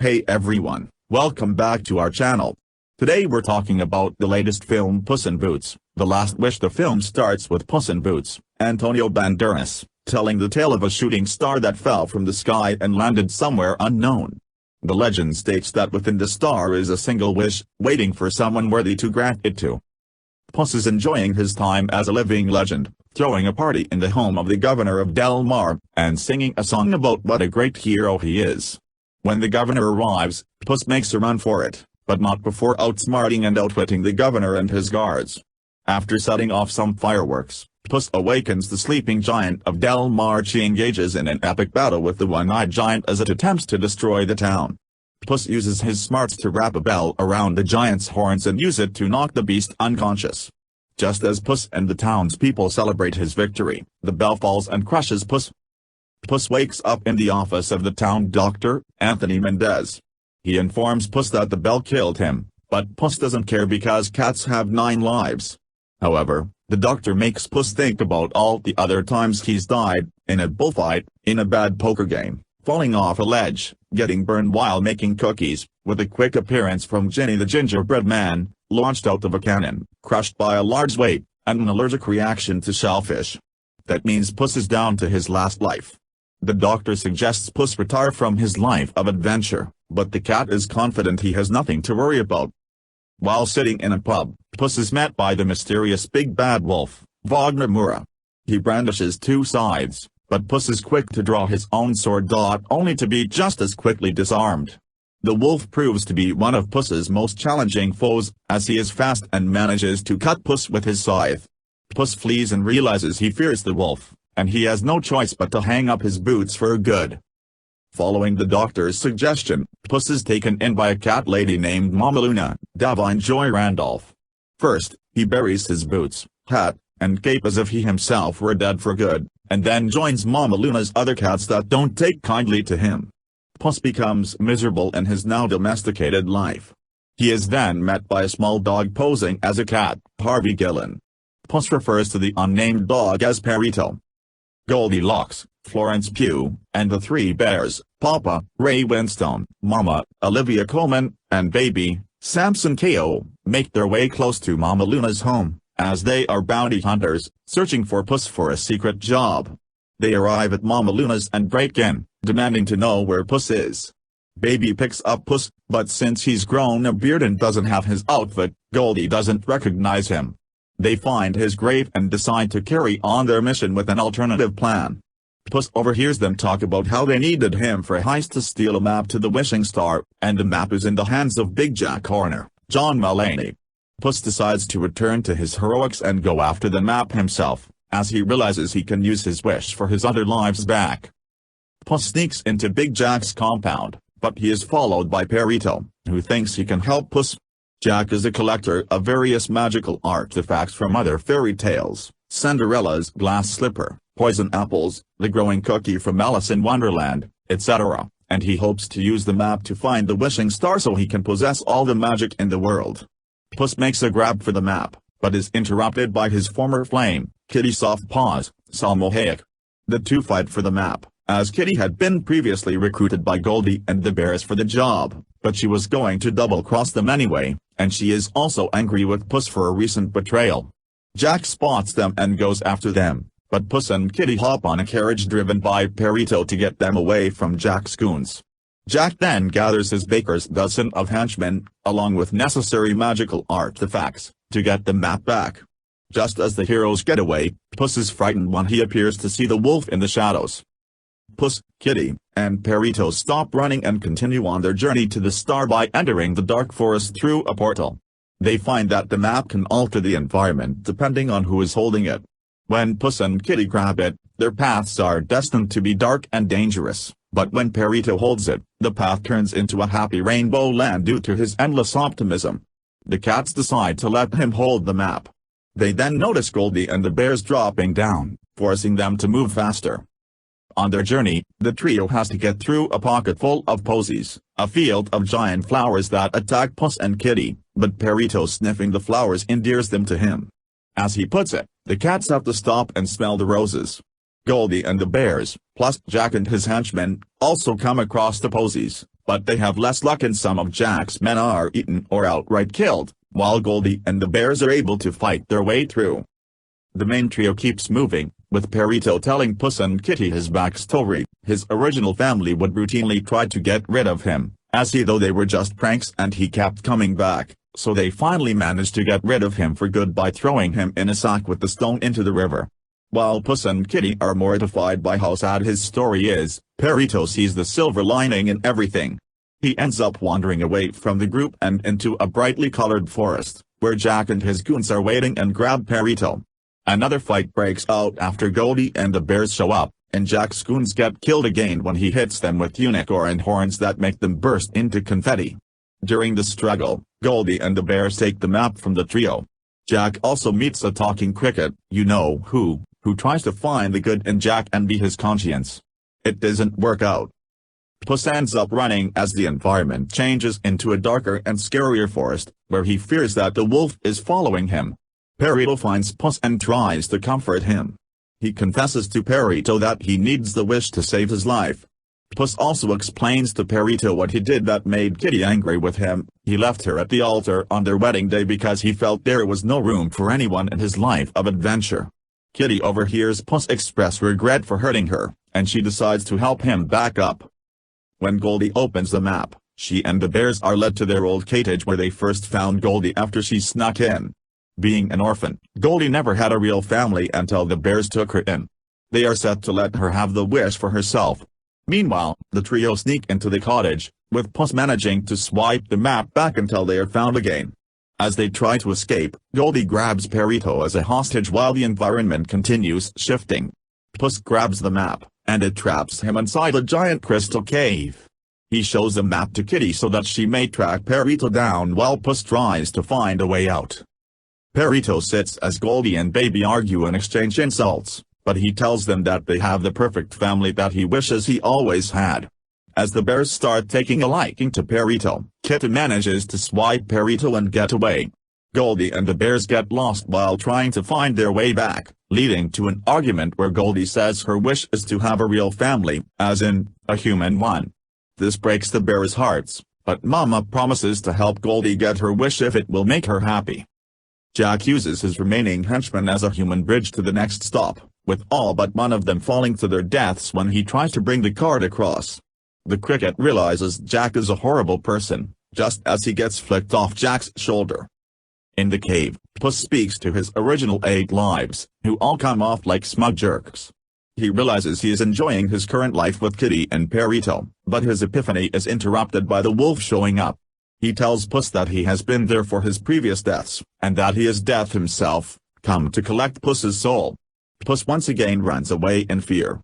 Hey everyone, welcome back to our channel. Today we're talking about the latest film Puss in Boots, The Last Wish. The film starts with Puss in Boots, Antonio Banderas, telling the tale of a shooting star that fell from the sky and landed somewhere unknown. The legend states that within the star is a single wish, waiting for someone worthy to grant it to. Puss is enjoying his time as a living legend, throwing a party in the home of the governor of Del Mar, and singing a song about what a great hero he is. When the governor arrives, Puss makes a run for it, but not before outsmarting and outwitting the governor and his guards. After setting off some fireworks, Puss awakens the sleeping giant of Del Mar. She engages in an epic battle with the one-eyed giant as it attempts to destroy the town. Puss uses his smarts to wrap a bell around the giant's horns and use it to knock the beast unconscious. Just as Puss and the townspeople celebrate his victory, the bell falls and crushes Puss. Puss wakes up in the office of the town doctor, Anthony Mendez. He informs Puss that the bell killed him, but Puss doesn't care because cats have 9 lives. However, the doctor makes Puss think about all the other times he's died, in a bullfight, in a bad poker game, falling off a ledge, getting burned while making cookies, with a quick appearance from Ginny the gingerbread man, launched out of a cannon, crushed by a large weight, and an allergic reaction to shellfish. That means Puss is down to his last life. The doctor suggests Puss retire from his life of adventure, but the cat is confident he has nothing to worry about. While sitting in a pub, Puss is met by the mysterious big bad wolf, Wagner Moura. He brandishes 2 scythes, but Puss is quick to draw his own sword, only to be just as quickly disarmed. The wolf proves to be one of Puss's most challenging foes, as he is fast and manages to cut Puss with his scythe. Puss flees and realizes he fears the wolf, and he has no choice but to hang up his boots for good. Following the doctor's suggestion, Puss is taken in by a cat lady named Mama Divine Joy Randolph. First, he buries his boots, hat, and cape as if he himself were dead for good, and then joins Mama Luna's other cats that don't take kindly to him. Puss becomes miserable in his now domesticated life. He is then met by a small dog posing as a cat, Harvey Guillen. Puss refers to the unnamed dog as Perrito. Goldilocks, Florence Pugh, and the 3 bears, Papa, Ray Winstone, Mama, Olivia Colman, and Baby, Samson Ko, make their way close to Mama Luna's home, as they are bounty hunters, searching for Puss for a secret job. They arrive at Mama Luna's and break in, demanding to know where Puss is. Baby picks up Puss, but since he's grown a beard and doesn't have his outfit, Goldie doesn't recognize him. They find his grave and decide to carry on their mission with an alternative plan. Puss overhears them talk about how they needed him for a heist to steal a map to the wishing star, and the map is in the hands of Big Jack Horner, John Mulaney. Puss decides to return to his heroics and go after the map himself, as he realizes he can use his wish for his other lives back. Puss sneaks into Big Jack's compound, but he is followed by Perrito, who thinks he can help Puss. Jack is a collector of various magical artifacts from other fairy tales, Cinderella's glass slipper, poison apples, the growing cookie from Alice in Wonderland, etc., and he hopes to use the map to find the wishing star so he can possess all the magic in the world. Puss makes a grab for the map, but is interrupted by his former flame, Kitty Softpaws, Salma Hayek. The 2 fight for the map, as Kitty had been previously recruited by Goldie and the bears for the job, but she was going to double-cross them anyway, and she is also angry with Puss for a recent betrayal. Jack spots them and goes after them, but Puss and Kitty hop on a carriage driven by Perrito to get them away from Jack's goons. Jack then gathers his baker's dozen of henchmen, along with necessary magical artifacts, to get the map back. Just as the heroes get away, Puss is frightened when he appears to see the wolf in the shadows. Puss, Kitty, and Perrito stop running and continue on their journey to the star by entering the dark forest through a portal. They find that the map can alter the environment depending on who is holding it. When Puss and Kitty grab it, their paths are destined to be dark and dangerous, but when Perrito holds it, the path turns into a happy rainbow land due to his endless optimism. The cats decide to let him hold the map. They then notice Goldie and the bears dropping down, forcing them to move faster. On their journey, the trio has to get through a pocket full of posies, a field of giant flowers that attack Puss and Kitty, but Perrito sniffing the flowers endears them to him. As he puts it, the cats have to stop and smell the roses. Goldie and the bears, plus Jack and his henchmen, also come across the posies, but they have less luck and some of Jack's men are eaten or outright killed, while Goldie and the bears are able to fight their way through. The main trio keeps moving, with Perrito telling Puss and Kitty his backstory. His original family would routinely try to get rid of him, as though they were just pranks and he kept coming back, so they finally managed to get rid of him for good by throwing him in a sack with the stone into the river. While Puss and Kitty are mortified by how sad his story is, Perrito sees the silver lining in everything. He ends up wandering away from the group and into a brightly colored forest, where Jack and his goons are waiting and grab Perrito. Another fight breaks out after Goldie and the bears show up, and Jack's goons get killed again when he hits them with unicorn horns that make them burst into confetti. During the struggle, Goldie and the bears take the map from the trio. Jack also meets a talking cricket, who tries to find the good in Jack and be his conscience. It doesn't work out. Puss ends up running as the environment changes into a darker and scarier forest, where he fears that the wolf is following him. Perrito finds Puss and tries to comfort him. He confesses to Perrito that he needs the wish to save his life. Puss also explains to Perrito what he did that made Kitty angry with him. He left her at the altar on their wedding day because he felt there was no room for anyone in his life of adventure. Kitty overhears Puss express regret for hurting her, and she decides to help him back up. When Goldie opens the map, she and the bears are led to their old cottage where they first found Goldie after she snuck in. Being an orphan, Goldie never had a real family until the bears took her in. They are set to let her have the wish for herself. Meanwhile, the trio sneak into the cottage, with Puss managing to swipe the map back until they are found again. As they try to escape, Goldie grabs Perrito as a hostage while the environment continues shifting. Puss grabs the map, and it traps him inside a giant crystal cave. He shows the map to Kitty so that she may track Perrito down while Puss tries to find a way out. Perrito sits as Goldie and Baby argue and exchange insults, but he tells them that they have the perfect family that he wishes he always had. As the bears start taking a liking to Perrito, Kitty manages to swipe Perrito and get away. Goldie and the bears get lost while trying to find their way back, leading to an argument where Goldie says her wish is to have a real family, as in, a human one. This breaks the bears' hearts, but Mama promises to help Goldie get her wish if it will make her happy. Jack uses his remaining henchmen as a human bridge to the next stop, with all but one of them falling to their deaths when he tries to bring the cart across. The cricket realizes Jack is a horrible person, just as he gets flicked off Jack's shoulder. In the cave, Puss speaks to his original 8 lives, who all come off like smug jerks. He realizes he is enjoying his current life with Kitty and Perrito, but his epiphany is interrupted by the wolf showing up. He tells Puss that he has been there for his previous deaths, and that he is death himself, come to collect Puss's soul. Puss once again runs away in fear.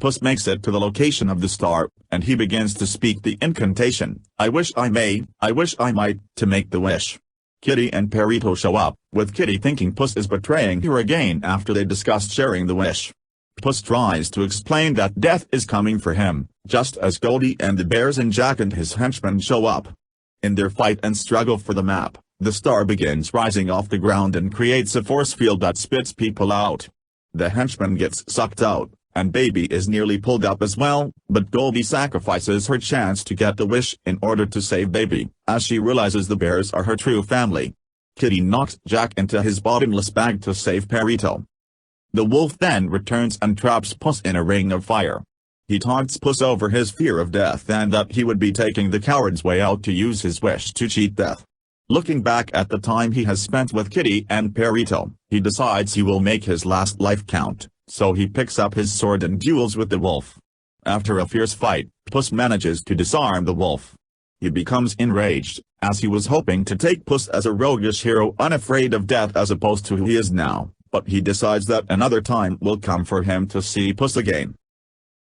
Puss makes it to the location of the star, and he begins to speak the incantation, I wish I may, I wish I might, to make the wish. Kitty and Perrito show up, with Kitty thinking Puss is betraying her again after they discussed sharing the wish. Puss tries to explain that death is coming for him, just as Goldie and the bears and Jack and his henchmen show up. In their fight and struggle for the map, the star begins rising off the ground and creates a force field that spits people out. The henchman gets sucked out, and Baby is nearly pulled up as well, but Goldie sacrifices her chance to get the wish in order to save Baby, as she realizes the bears are her true family. Kitty knocks Jack into his bottomless bag to save Perrito. The wolf then returns and traps Puss in a ring of fire. He taunts Puss over his fear of death and that he would be taking the coward's way out to use his wish to cheat death. Looking back at the time he has spent with Kitty and Perrito, he decides he will make his last life count, so he picks up his sword and duels with the wolf. After a fierce fight, Puss manages to disarm the wolf. He becomes enraged, as he was hoping to take Puss as a roguish hero unafraid of death as opposed to who he is now, but he decides that another time will come for him to see Puss again.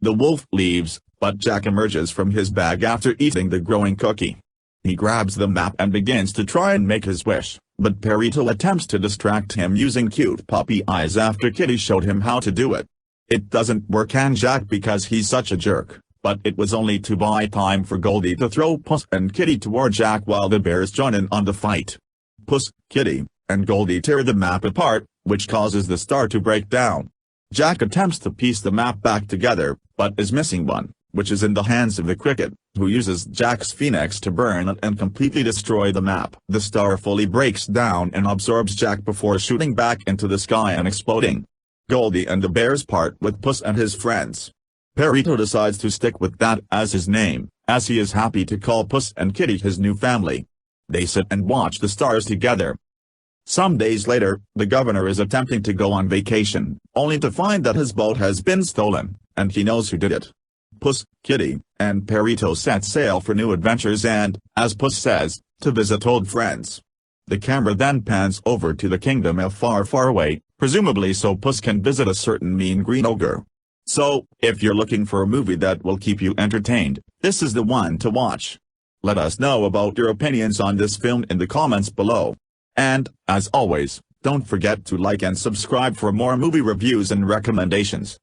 The wolf leaves, but Jack emerges from his bag after eating the growing cookie. He grabs the map and begins to try and make his wish, but Perrito attempts to distract him using cute puppy eyes after Kitty showed him how to do it. It doesn't work on Jack because he's such a jerk, but it was only to buy time for Goldie to throw Puss and Kitty toward Jack while the bears join in on the fight. Puss, Kitty, and Goldie tear the map apart, which causes the star to break down. Jack attempts to piece the map back together, but is missing one, which is in the hands of the cricket, who uses Jack's phoenix to burn it and completely destroy the map. The star fully breaks down and absorbs Jack before shooting back into the sky and exploding. Goldie and the bears part with Puss and his friends. Perrito decides to stick with that as his name, as he is happy to call Puss and Kitty his new family. They sit and watch the stars together. Some days later, the governor is attempting to go on vacation, only to find that his boat has been stolen, and he knows who did it. Puss, Kitty, and Perrito set sail for new adventures and, as Puss says, to visit old friends. The camera then pans over to the kingdom of far, far away, presumably so Puss can visit a certain mean green ogre. So, if you're looking for a movie that will keep you entertained, this is the one to watch. Let us know about your opinions on this film in the comments below. And, as always, don't forget to like and subscribe for more movie reviews and recommendations.